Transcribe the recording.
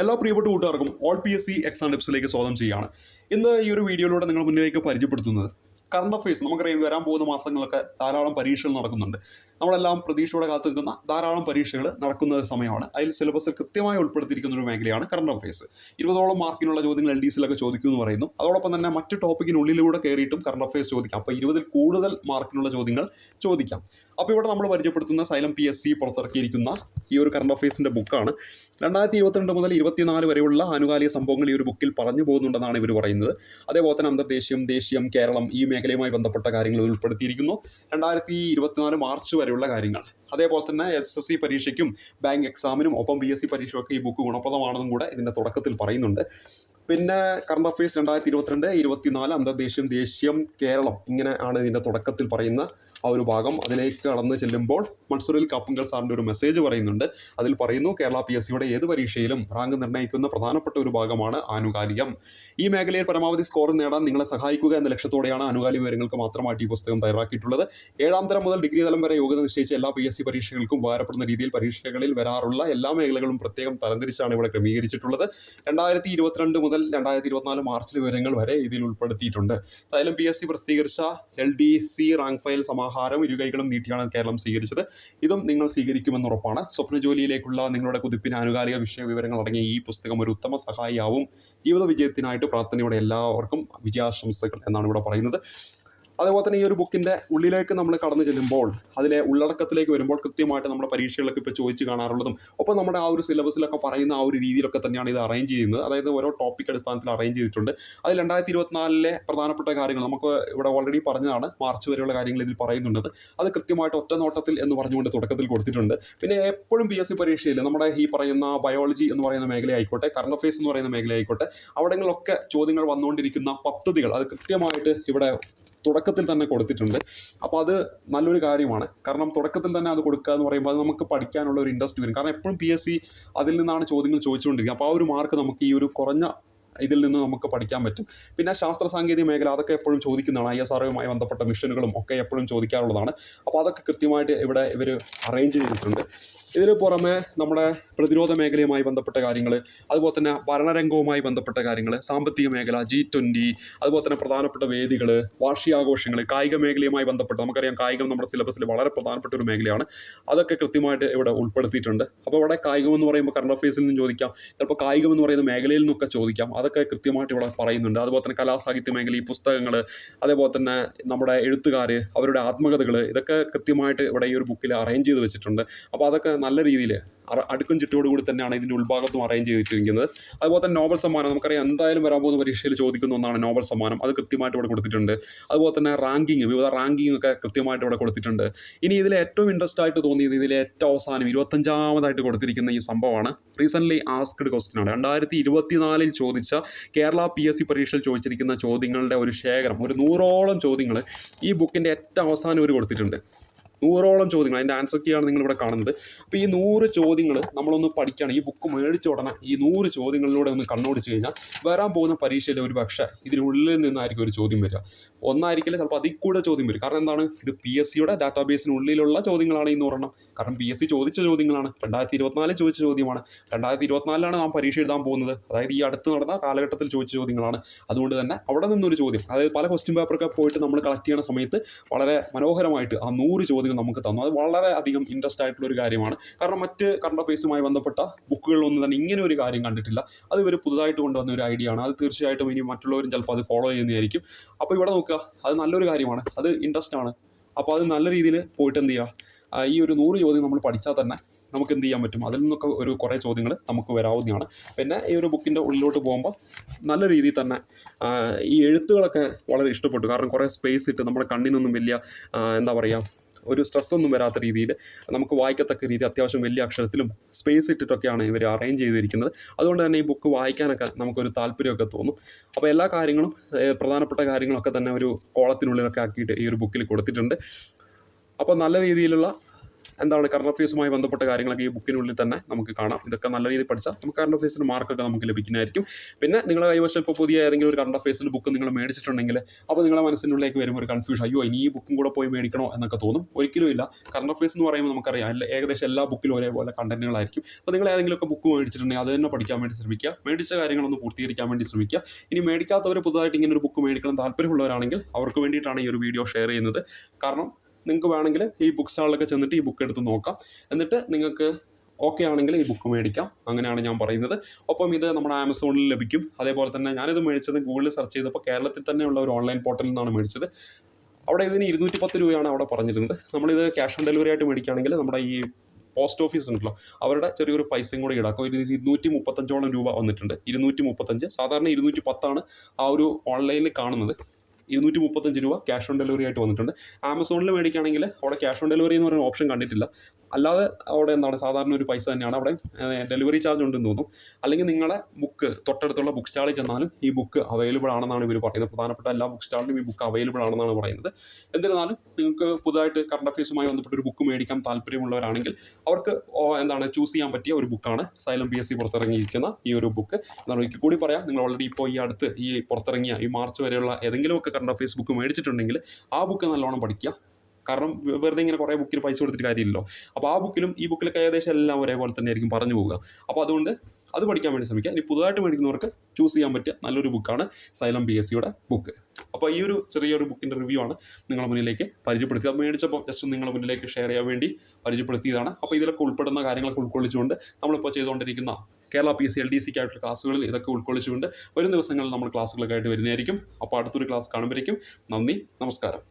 എല്ലാ പ്രിയപ്പെട്ട കൂട്ടുകാർക്കും ഓൾ PSC എക്സാം ടിപ്സിലേക്ക് സ്വാഗതം ചെയ്യുകയാണ്. ഇന്ന് ഈ ഒരു വീഡിയോയിലൂടെ നിങ്ങൾ മുന്നിലേക്ക് പരിചയപ്പെടുത്തുന്നത് കറണ്ട് അഫയേഴ്സ്. നമുക്കറിയാം വരാൻ പോകുന്ന മാസങ്ങളൊക്കെ ധാരാളം പരീക്ഷകൾ നടക്കുന്നുണ്ട്. നമ്മളെല്ലാം പ്രതീക്ഷയോടെ കാത്തു നിൽക്കുന്ന ധാരാളം പരീക്ഷകൾ നടക്കുന്ന സമയമാണ്. അതിൽ സിലബസിൽ കൃത്യമായി ഉൾപ്പെടുത്തിയിരിക്കുന്ന ഒരു മേഖലയാണ് കറണ്ട് അഫയേഴ്സ്. 20ഓളം മാർക്കിനുള്ള ചോദ്യങ്ങൾ LDCയിലൊക്കെ ചോദിക്കുമെന്ന് പറയുന്നു. അതോടൊപ്പം തന്നെ മറ്റ് ടോപ്പിക്കിനുള്ളിലൂടെ കയറിയിട്ടും കറണ്ട് അഫയേഴ്സ് ചോദിക്കാം. അപ്പോൾ 20ൽ കൂടുതൽ മാർക്കിനുള്ള ചോദ്യങ്ങൾ ചോദിക്കാം. അപ്പോൾ ഇവിടെ നമ്മൾ പരിചയപ്പെടുത്തുന്ന സൈലം PSC പുറത്തിറക്കിയിരിക്കുന്ന ഈ ഒരു കറണ്ട് അഫയേഴ്സിൻ്റെ ബുക്കാണ്. 2022 മുതൽ 24 വരെയുള്ള ആനുകാലിക സംഭവങ്ങൾ ഈ ഒരു ബുക്കിൽ പറഞ്ഞു പോകുന്നുണ്ടെന്നാണ് ഇവർ പറയുന്നത്. അതേപോലെ തന്നെ അന്തർദേശീയം, ദേശീയം, കേരളം ഈ മേഖലയുമായി ബന്ധപ്പെട്ട കാര്യങ്ങൾ ഉൾപ്പെടുത്തിയിരിക്കുന്നു. 2024 മാർച്ച് വരെയുള്ള കാര്യങ്ങൾ. അതേപോലെ തന്നെ SSC പരീക്ഷയ്ക്കും ബാങ്ക് എക്സാമിനും ഒപ്പം PSC പരീക്ഷയ്ക്കൊക്കെ ഈ ബുക്ക് ഗുണപ്രദമാണെന്നും കൂടെ ഇതിൻ്റെ തുടക്കത്തിൽ പറയുന്നുണ്ട്. പിന്നെ കറണ്ട് അഫയേഴ്സ് 2022, 24 അന്തർദേശീയം, ദേശീയം, കേരളം ഇങ്ങനെ ആണ് ഇതിൻ്റെ തുടക്കത്തിൽ പറയുന്ന ആ ഒരു ഭാഗം. അതിലേക്ക് കടന്നു ചെല്ലുമ്പോൾ മൻസൂറിൽ കാപ്പുങ്കൽ സാറിൻ്റെ ഒരു മെസ്സേജ് പറയുന്നുണ്ട്. അതിൽ പറയുന്നു, കേരള PSCയുടെ ഏത് പരീക്ഷയിലും റാങ്ക് നിർണ്ണയിക്കുന്ന പ്രധാനപ്പെട്ട ഒരു ഭാഗമാണ് ആനുകാലികം. ഈ മേഖലയിൽ പരമാവധി സ്കോർ നേടാൻ നിങ്ങളെ സഹായിക്കുക എന്ന ലക്ഷ്യത്തോടെയാണ് ആനുകാലിക വിവരങ്ങൾക്ക് മാത്രമായിട്ട് ഈ പുസ്തകം തയ്യാറാക്കിയിട്ടുള്ളത്. 7ാം തരം മുതൽ ഡിഗ്രി തലം വരെ യോഗ്യത നിശ്ചയിച്ച എല്ലാ PSC പരീക്ഷകൾക്കും ഉപകാരപ്പെടുന്ന രീതിയിൽ പരീക്ഷകളിൽ വരാറുള്ള എല്ലാ മേഖലകളും പ്രത്യേകം തരംതിരിച്ചാണ് ഇവിടെ ക്രമീകരിച്ചിട്ടുള്ളത്. 2022 മുതൽ 2024 മാർച്ചിലെ വിവരങ്ങൾ വരെ ഇതിൽ ഉൾപ്പെടുത്തിയിട്ടുണ്ട്. സൈലം PSC പ്രസിദ്ധീകരിച്ച LDC റാങ്ക് ഫയൽ സമാഹാരം ഇരുകൈകളും നീട്ടിയാണ് കേരളം സ്വീകരിച്ചത്. ഇതും നിങ്ങൾ സ്വീകരിക്കുമെന്നുറപ്പാണ്. സ്വപ്ന ജോലിയിലേക്കുള്ള നിങ്ങളുടെ കുതിപ്പിന് ആനുകാലിക വിഷയ വിവരങ്ങൾ അടങ്ങിയ ഈ പുസ്തകം ഒരു ഉത്തമ സഹായിയാവും. ജീവിത വിജയത്തിനായിട്ട് പ്രാർത്ഥനയോടെ എല്ലാവർക്കും വിജയാശംസകൾ എന്നാണ് ഇവിടെ പറയുന്നത്. അതേപോലെ തന്നെ ഈ ഒരു ബുക്കിൻ്റെ ഉള്ളിലേക്ക് നമ്മൾ കടന്നു ചെല്ലുമ്പോൾ അതിലെ ഉള്ളടക്കത്തിലേക്ക് വരുമ്പോൾ കൃത്യമായിട്ട് നമ്മുടെ പരീക്ഷകളൊക്കെ ഇപ്പോൾ ചോദിച്ച് കാണാറുള്ളതും ഒപ്പം നമ്മുടെ ആ ഒരു സിലബസിലൊക്കെ പറയുന്ന ആ ഒരു രീതിയിലൊക്കെ തന്നെയാണ് ഇത് അറേഞ്ച് ചെയ്യുന്നത്. അതായത് ഓരോ ടോപ്പിക് അടിസ്ഥാനത്തിൽ അറേഞ്ച് ചെയ്തിട്ടുണ്ട്. അതിൽ 2024 പ്രധാനപ്പെട്ട കാര്യങ്ങൾ നമുക്ക് ഇവിടെ ഓൾറെഡി പറഞ്ഞതാണ്. മാർച്ച് വരെയുള്ള കാര്യങ്ങൾ ഇതിൽ പറയുന്നുണ്ട്. അത് കൃത്യമായിട്ട് ഒറ്റ നോട്ടത്തിൽ എന്ന് പറഞ്ഞുകൊണ്ട് തുടക്കത്തിൽ കൊടുത്തിട്ടുണ്ട്. പിന്നെ എപ്പോഴും PSC പരീക്ഷയിൽ നമ്മുടെ ഈ പറയുന്ന ബയോളജി എന്ന് പറയുന്ന മേഖലയായിക്കോട്ടെ, കറണ്ട് അഫയേഴ്സ് എന്ന് പറയുന്ന മേഖലയായിക്കോട്ടെ, അവിടങ്ങളിലൊക്കെ ചോദ്യങ്ങൾ വന്നുകൊണ്ടിരിക്കുന്ന പദ്ധതികൾ അത് കൃത്യമായിട്ട് ഇവിടെ തുടക്കത്തിൽ തന്നെ കൊടുത്തിട്ടുണ്ട്. അപ്പോൾ അത് നല്ലൊരു കാര്യമാണ്. കാരണം തുടക്കത്തിൽ തന്നെ അത് കൊടുക്കുക എന്ന് പറയുമ്പോൾ അത് നമുക്ക് പഠിക്കാനുള്ള ഒരു ഇൻട്രസ്റ്റ് വരും. കാരണം എപ്പോഴും PSC അതിൽ നിന്നാണ് ചോദ്യങ്ങൾ ചോദിച്ചുകൊണ്ടിരിക്കുക. അപ്പോൾ ആ ഒരു മാർക്ക് നമുക്ക് ഈ ഒരു കുറഞ്ഞ ഇതിൽ നിന്ന് നമുക്ക് പഠിക്കാൻ പറ്റും. പിന്നെ ശാസ്ത്ര സാങ്കേതിക മേഖല അതൊക്കെ എപ്പോഴും ചോദിക്കുന്നതാണ്. ISROയുമായി ബന്ധപ്പെട്ട മിഷനുകളും ഒക്കെ എപ്പോഴും ചോദിക്കാറുള്ളതാണ്. അപ്പോൾ അതൊക്കെ കൃത്യമായിട്ട് ഇവിടെ ഇവർ അറേഞ്ച് ചെയ്തിട്ടുണ്ട്. ഇതിന് പുറമെ നമ്മുടെ പ്രതിരോധ മേഖലയുമായി ബന്ധപ്പെട്ട കാര്യങ്ങൾ, അതുപോലെ തന്നെ ഭരണരംഗവുമായി ബന്ധപ്പെട്ട കാര്യങ്ങൾ, സാമ്പത്തിക മേഖല, G20, അതുപോലെ തന്നെ പ്രധാനപ്പെട്ട വേദികൾ, വാർഷികാഘോഷങ്ങൾ, കായിക മേഖലയുമായി ബന്ധപ്പെട്ട് നമുക്കറിയാം കായികം നമ്മുടെ സിലബസിൽ വളരെ പ്രധാനപ്പെട്ട ഒരു മേഖലയാണ്. അതൊക്കെ കൃത്യമായിട്ട് ഇവിടെ ഉൾപ്പെടുത്തിയിട്ടുണ്ട്. അപ്പോൾ ഇവിടെ കായികം എന്ന് പറയുമ്പോൾ കറണ്ട് അഫയേഴ്സിൽ നിന്നും ചോദിക്കാം, ചിലപ്പോൾ കായികം എന്ന് പറയുന്ന മേഖലയിൽ നിന്നൊക്കെ ചോദിക്കാം. അതൊക്കെ കൃത്യമായിട്ട് ഇവിടെ പറയുന്നുണ്ട്. അതുപോലെ തന്നെ കലാസാഹിത്യ മേഖല, ഈ പുസ്തകങ്ങൾ, അതേപോലെ തന്നെ നമ്മുടെ എഴുത്തുകാർ, അവരുടെ ആത്മകഥകൾ, ഇതൊക്കെ കൃത്യമായിട്ട് ഇവിടെ ഈ ഒരു ബുക്കിൽ അറേഞ്ച് ചെയ്ത് വെച്ചിട്ടുണ്ട്. അപ്പോൾ അതൊക്കെ നല്ല രീതിയിൽ അടുക്കും ചിട്ടയോടുകൂടി തന്നെയാണ് ഇതിൻ്റെ ഉൾഭാഗത്തും അറേഞ്ച് ചെയ്തിരിക്കുന്നത്. അതുപോലെ തന്നെ നോബൽ സമ്മാനം നമുക്കറിയാം എന്തായാലും വരാൻ പോകുന്ന പരീക്ഷയിൽ ചോദിക്കുന്ന ഒന്നാണ് നോബൽ സമ്മാനം. അത് കൃത്യമായിട്ട് ഇവിടെ കൊടുത്തിട്ടുണ്ട്. അതുപോലെ തന്നെ റാങ്കിങ്, വിവിധ റാങ്കിങ് ഒക്കെ കൃത്യമായിട്ട് ഇവിടെ കൊടുത്തിട്ടുണ്ട്. ഇനി ഇതിൽ ഏറ്റവും ഇൻട്രസ്റ്റ് ആയിട്ട് തോന്നിയത് ഇതിലെ ഏറ്റവും അവസാനം 25ാമതായിട്ട് കൊടുത്തിരിക്കുന്ന ഈ സംഭവമാണ്. റീസെൻ്റ്ലി ആസ്ക്ഡ് ക്വസ്റ്റ്യൻ ആണ്. 2024 ചോദിച്ച കേരള PSC പരീക്ഷയിൽ ചോദിച്ചിരിക്കുന്ന ചോദ്യങ്ങളുടെ ഒരു ശേഖരം, ഒരു 100ഓളം ചോദ്യങ്ങൾ ഈ ബുക്കിൻ്റെ ഏറ്റവും അവസാനം ഇവർ കൊടുത്തിട്ടുണ്ട്. 100ഓളം ചോദ്യങ്ങൾ, അതിൻ്റെ ആൻസർ കീയാണ് നിങ്ങളിവിടെ കാണുന്നത്. അപ്പോൾ ഈ 100 ചോദ്യങ്ങൾ നമ്മളൊന്ന് പഠിക്കുകയാണ്. ഈ ബുക്ക് മേടിച്ച ഉടനെ ഈ 100 ചോദ്യങ്ങളിലൂടെ ഒന്ന് കണ്ണോടിച്ച് കഴിഞ്ഞാൽ വരാൻ പോകുന്ന പരീക്ഷയിൽ ഒരു പക്ഷേ ഇതിനുള്ളിൽ നിന്നായിരിക്കും ഒരു ചോദ്യം വരിക. ഒന്നായിരിക്കില്ല, ചിലപ്പോൾ അതിൽ കൂടെ ചോദ്യം വരും. കാരണം എന്താണ്, ഇത് PSCയുടെ ഡാറ്റാബേസിനുള്ളിലുള്ള ചോദ്യങ്ങളാണ് ഈ 100എണ്ണം. കാരണം PSC ചോദിച്ച ചോദ്യങ്ങളാണ്. 2024 ചോദിച്ച ചോദ്യമാണ്. 2024 നാം പരീക്ഷ എഴുതാൻ പോകുന്നത്. അതായത് ഈ അടുത്ത് നടന്ന കാലഘട്ടത്തിൽ ചോദിച്ച ചോദ്യങ്ങളാണ്. അതുകൊണ്ട് തന്നെ അവിടെ നിന്നൊരു ചോദ്യം, അതായത് പല ക്വസ്റ്റ്യൻ പേപ്പറൊക്കെ പോയിട്ട് നമ്മൾ കളക്ട് ചെയ്യുന്ന സമയത്ത് വളരെ മനോഹരമായിട്ട് ആ 100 ചോദ്യങ്ങൾ നമുക്ക് തന്നു. അത് വളരെ അധികം ഇൻട്രസ്റ്റ് ആയിട്ടുള്ള ഒരു കാര്യമാണ്. കാരണം മറ്റ് കറണ്ട് അഫയേഴ്സുമായി ബന്ധപ്പെട്ട ബുക്കുകളിലൊന്നും തന്നെ ഇങ്ങനെ ഒരു കാര്യം കണ്ടിട്ടില്ല. അത് ഇവർ പുതുതായിട്ട് കൊണ്ടുവന്ന ഒരു ഐഡിയ ആണ്. അത് തീർച്ചയായിട്ടും ഇനി മറ്റുള്ളവരും ചിലപ്പോൾ അത് ഫോളോ ചെയ്യുന്നതായിരിക്കും. അപ്പോൾ ഇവിടെ നോക്കുക, അത് നല്ലൊരു കാര്യമാണ്, അത് ഇൻട്രസ്റ്റ് ആണ്. അപ്പോൾ അത് നല്ല രീതിയിൽ പോയിട്ട് എന്ത് ചെയ്യുക, ഈ ഒരു 100 ചോദ്യം നമ്മൾ പഠിച്ചാൽ തന്നെ നമുക്ക് എന്ത് ചെയ്യാൻ പറ്റും, അതിൽ നിന്നൊക്കെ ഒരു കുറേ ചോദ്യങ്ങൾ നമുക്ക് വരാവുന്നതാണ്. പിന്നെ ഈ ഒരു ബുക്കിൻ്റെ ഉള്ളിലോട്ട് പോകുമ്പോൾ നല്ല രീതിയിൽ തന്നെ ഈ എഴുത്തുകളൊക്കെ വളരെ ഇഷ്ടപ്പെട്ടു. കാരണം കുറേ സ്പേസ് ഇട്ട് നമ്മുടെ കണ്ണിനൊന്നും വലിയ എന്താ പറയുക, ഒരു സ്ട്രെസ്സൊന്നും വരാത്ത രീതിയിൽ നമുക്ക് വായിക്കത്തക്ക രീതി അത്യാവശ്യം വലിയ അക്ഷരത്തിലും സ്പേസ് ഇട്ടിട്ടൊക്കെയാണ് ഇവർ അറേഞ്ച് ചെയ്തിരിക്കുന്നത്. അതുകൊണ്ട് തന്നെ ഈ ബുക്ക് വായിക്കാനൊക്കെ നമുക്കൊരു താല്പര്യമൊക്കെ തോന്നും. അപ്പോൾ എല്ലാ കാര്യങ്ങളും, പ്രധാനപ്പെട്ട കാര്യങ്ങളൊക്കെ തന്നെ ഒരു കോളത്തിനുള്ളിലൊക്കെ ആക്കിയിട്ട് ഈ ഒരു ബുക്കിൽ കൊടുത്തിട്ടുണ്ട്. അപ്പോൾ നല്ല രീതിയിലുള്ള എന്താണ് കറണ്ട് അഫയേഴ്സുമായി ബന്ധപ്പെട്ട കാര്യങ്ങളൊക്കെ ഈ ബുക്കിനുള്ളിൽ തന്നെ നമുക്ക് കാണാം. ഇതൊക്കെ നല്ല രീതിയിൽ പഠിച്ചാൽ നമുക്ക് കറണ്ട് അഫയേഴ്സിൻ്റെ മാർക്കൊക്കെ നമുക്ക് ലഭിക്കുന്നതായിരിക്കും. പിന്നെ നിങ്ങളുടെ കൈവശം ഇപ്പോൾ പുതിയ ഏതെങ്കിലും ഒരു കറണ്ട് അഫയേഴ്സിൻ്റെ ബുക്ക് നിങ്ങൾ മേടിച്ചിട്ടുണ്ടെങ്കിൽ അപ്പോൾ നിങ്ങളുടെ മനസ്സിനുള്ളിലേക്ക് വരുമ്പോൾ ഒരു കൺഫ്യൂഷൻ, അയ്യോ ഇനി ഈ ബുക്കും കൂടെ പോയി മേടിക്കണോ എന്നൊക്കെ തോന്നും. ഒരിക്കലും ഇല്ല. കറണ്ട് അഫയേഴ്സ് എന്ന് പറയുമ്പോൾ നമുക്കറിയാം ഏകദേശം എല്ലാ ബുക്കിലും ഒരേപോലെ കണ്ടന്റുകളായിരിക്കും. അപ്പോൾ നിങ്ങൾ ഏതെങ്കിലുമൊക്കെ ബുക്ക് മേടിച്ചിട്ടുണ്ടെങ്കിൽ അത് തന്നെ പഠിക്കാൻ വേണ്ടി ശ്രമിക്കുക. മേടിച്ച കാര്യങ്ങളൊന്ന് പൂർത്തീകരിക്കാൻ വേണ്ടി ശ്രമിക്കുക. ഇനി മേടിക്കാത്തവർ പുതുതായിട്ട് ഇങ്ങനെ ഒരു ബുക്ക് മേടിക്കണം താല്പര്യമുള്ളവരാണെങ്കിൽ അവർക്ക് വേണ്ടിയിട്ടാണ് ഈ ഒരു വീഡിയോ ഷെയർ ചെയ്യുന്നത്. കാരണം നിങ്ങൾക്ക് വേണമെങ്കിൽ ഈ ബുക്ക് സ്റ്റാളിലൊക്കെ ചെന്നിട്ട് ഈ ബുക്ക് എടുത്ത് നോക്കാം. എന്നിട്ട് നിങ്ങൾക്ക് ഓക്കെ ആണെങ്കിൽ ഈ ബുക്ക് മേടിക്കാം. അങ്ങനെയാണ് ഞാൻ പറയുന്നത്. ഒപ്പം ഇത് നമ്മുടെ ആമസോണിൽ ലഭിക്കും. അതേപോലെ തന്നെ ഞാനിത് മേടിച്ചത് ഗൂഗിളിൽ സെർച്ച് ചെയ്തപ്പോൾ കേരളത്തിൽ തന്നെയുള്ള ഒരു ഓൺലൈൻ പോർട്ടലിൽ നിന്നാണ് മേടിച്ചത്. അവിടെ ഇതിന് 210 രൂപയാണ് അവിടെ പറഞ്ഞിരുന്നത്. നമ്മളിത് ക്യാഷ് ഓൺ ഡെലിവറി ആയിട്ട് മേടിക്കുകയാണെങ്കിൽ നമ്മുടെ ഈ പോസ്റ്റ് ഓഫീസ് ഉണ്ടല്ലോ അവരുടെ ചെറിയൊരു പൈസയും കൂടെ ഈടാക്കും. ഒരു 235 രൂപ വന്നിട്ടുണ്ട്. 235, സാധാരണ 210 ആ ഒരു ഓൺലൈനിൽ കാണുന്നത്. 235 രൂപ ക്യാഷ് ഓൺ ഡെലിവറി ആയിട്ട് വന്നിട്ടുണ്ട്. ആമസോണിൽ മേടിക്കുകയാണെങ്കിൽ അവിടെ ക്യാഷ് ഓൺ ഡെലിവറി എന്ന് പറയുന്ന ഓപ്ഷൻ കണ്ടിട്ടില്ല. അല്ലാതെ അവിടെ എന്താണ് സാധാരണ ഒരു പൈസ തന്നെയാണ്. അവിടെ ഡെലിവറി ചാർജ് ഉണ്ടെന്ന് തോന്നുന്നു. അല്ലെങ്കിൽ നിങ്ങളെ ബുക്ക് തൊട്ടടുത്തുള്ള ബുക്ക് സ്റ്റാളിൽ ചെന്നാലും ഈ ബുക്ക് അവൈലബിൾ ആണെന്നാണ് ഇവർ പറയുന്നത്. പ്രധാനപ്പെട്ട എല്ലാ ബുക്ക് സ്റ്റാളിലും ഈ ബുക്ക് അവൈലബിൾ ആണെന്നാണ് പറയുന്നത്. എന്നിരുന്നാലും നിങ്ങൾക്ക് പുതുതായിട്ട് കറണ്ട് അഫയേഴ്സുമായി ബന്ധപ്പെട്ട ഒരു ബുക്ക് മേടിക്കാൻ താല്പര്യമുള്ളവരാണെങ്കിൽ അവർക്ക് എന്താണ് ചൂസ് ചെയ്യാൻ പറ്റിയ ഒരു ബുക്കാണ് സൈലം PSC പുറത്തിറങ്ങിയിരിക്കുന്ന ഈ ഒരു ബുക്ക്. എന്നാൽ ഒരിക്കൽ കൂടി പറയാം, നിങ്ങൾ ഓൾറെഡി ഇപ്പോൾ ഈ അടുത്ത് ഈ പുറത്തിറങ്ങിയ ഈ മാർച്ച് വരെയുള്ള ഏതെങ്കിലുമൊക്കെ കറണ്ട് അഫയേഴ്സ് ബുക്ക് മേടിച്ചിട്ടുണ്ടെങ്കിൽ ആ ബുക്ക് നല്ലോണം പഠിക്കുക. കാരണം വെറുതെ ഇങ്ങനെ കുറേ ബുക്കിൽ പൈസ കൊടുത്തിട്ട് കാര്യമില്ലല്ലോ. അപ്പോൾ ആ ബുക്കിലും ഈ ബുക്കിലൊക്കെ ഏകദേശം എല്ലാം ഒരേപോലെ തന്നെ ആയിരിക്കും പറഞ്ഞു പോവുക. അപ്പോൾ അതുകൊണ്ട് അത് പഠിക്കാൻ വേണ്ടി ശ്രമിക്കുക. ഇനി പുതുതായിട്ട് മേടിക്കുന്നവർക്ക് ചൂസ് ചെയ്യാൻ പറ്റിയ നല്ലൊരു ബുക്കാണ് സൈലം PSCയുടെ ബുക്ക്. അപ്പോൾ ഈ ഒരു ചെറിയൊരു ബുക്കിൻ്റെ റിവ്യൂ ആണ് നിങ്ങളുടെ മുന്നിലേക്ക് പരിചയപ്പെടുത്തിയത്. അത് മേടിച്ചപ്പോൾ ജസ്റ്റ് നിങ്ങളുടെ മുന്നിലേക്ക് ഷെയർ ചെയ്യാൻ വേണ്ടി പരിചയപ്പെടുത്തിയതാണ്. അപ്പോൾ ഇതിലൊക്കെ ഉൾപ്പെടുന്ന കാര്യങ്ങളൊക്കെ ഉൾക്കൊള്ളിച്ചുകൊണ്ട് നമ്മളിപ്പോൾ ചെയ്തുകൊണ്ടിരിക്കുന്ന കേരള PSC LDCക്ക് ആയിട്ടുള്ള ക്ലാസ്സുകളിൽ ഇതൊക്കെ ഉൾക്കൊള്ളിച്ചുകൊണ്ട് വരും ദിവസങ്ങളിൽ നമ്മൾ ക്ലാസ്സുകളൊക്കെ ആയിട്ട് വരുന്നതായിരിക്കും. അപ്പോൾ അടുത്തൊരു ക്ലാസ് കാണുമ്പോഴേക്കും നന്ദി, നമസ്കാരം.